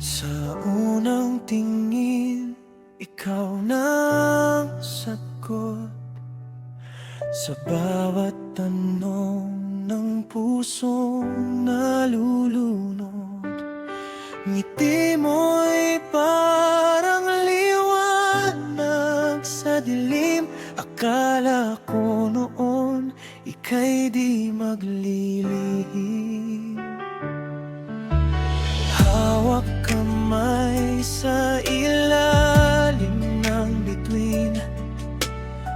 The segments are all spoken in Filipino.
Sa unang tingin, ikaw na ang sagot sa bawat tanong ng pusong nalulunod. Ngiti mo'y parang liwanag sa dilim. Akala ko noon ika'y di maglilihim. Hawak kamay sa ilalim ng bituin.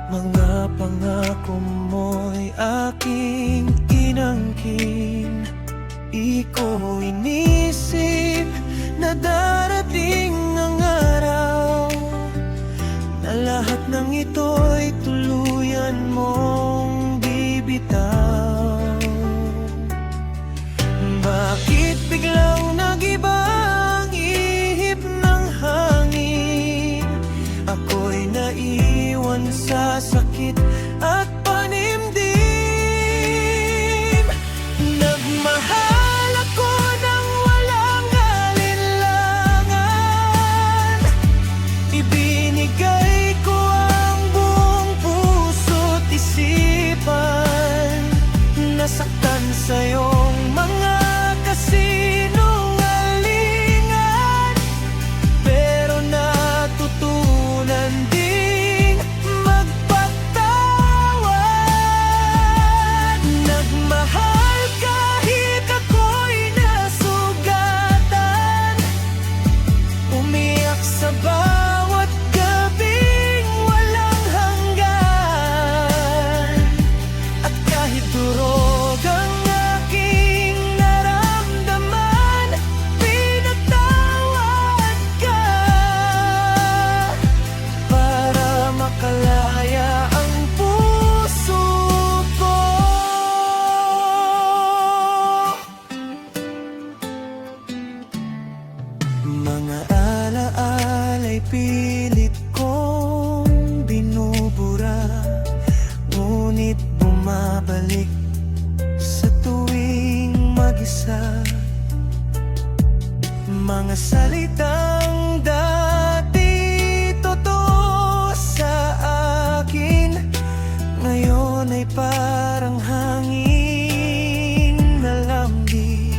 Mga pangako mo'y aking inangkin. Di ko inisip na darating ang araw na lahat ng ito'y tuluyan mong bibitaw. Bakit biglang nag-iba ang ihip ng hangin? Ako'y naiwan sa sakit at panimdim. Nagmahal ako ng walang alinlangan. Ibinigay ko ang buong puso't isipan. Nasaktan sa'yong mga kasinungalingan, pero natutunan ding magpatawad. Nagmahal kahit ako'y nasugatan, umiyak sa bawat gabing walang hanggan. At kahit durog ang aking naramdaman, pinatawad ka para makalaya ang puso ko. Mga alaala'y pilit kong binubura, ngunit bumabalik sa tuwing mag-isa. Mga salitang dati totoo sa akin, ngayon ay parang hangin na lambing.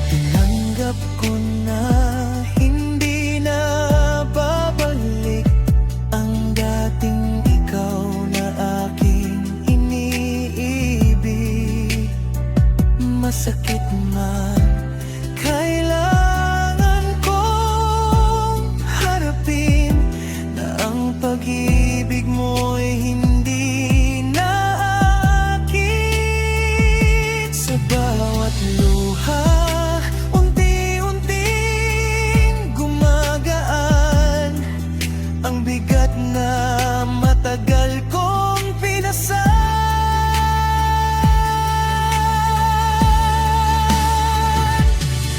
Tinanggap ko na hindi na babalik ang dating ikaw na aking iniibig. Masakit man, kailangan kong harapin na ang pag-ibig mo'y hindi na akin. Sa bawat luha, unti-unting gumagaan ang bigat na matagal kong pinasa.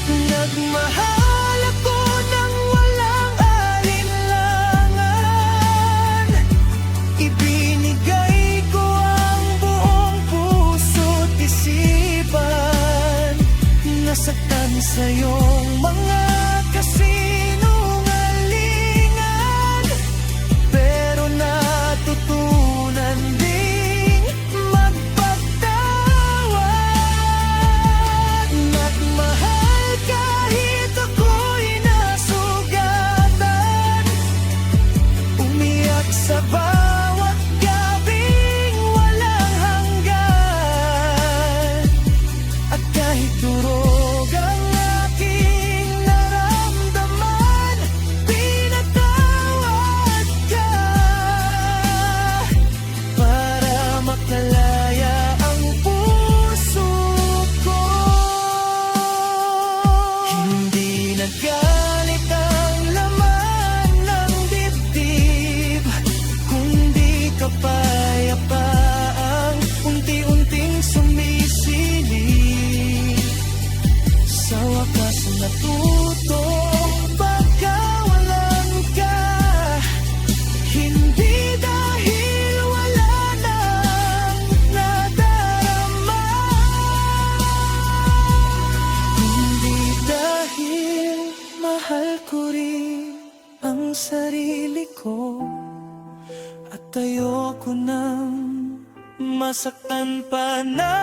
Nagmahal ako ng walang alinlangan. Ibinigay ko ang buong puso't isipan. Nasaktan sa'yong mga kasinungalingan, pero natutunan ding magpatawad. Nagmahal kahit ako'y nasugatan, umiyak sa bawat gabing walang hanggan. At kahit durog ang aking naramdaman, pinatawad ka para makalaya ang puso ko. Hindi nagalit ang laman ng dibdib, kundi kapayapaang unti-unting sumisilip. Sa wakas natutong pagkawalan ka, hindi dahil wala nang nadarama, hindi dahil Minamahal ko rin ang sarili ko, at ayoko nang masaktan pa na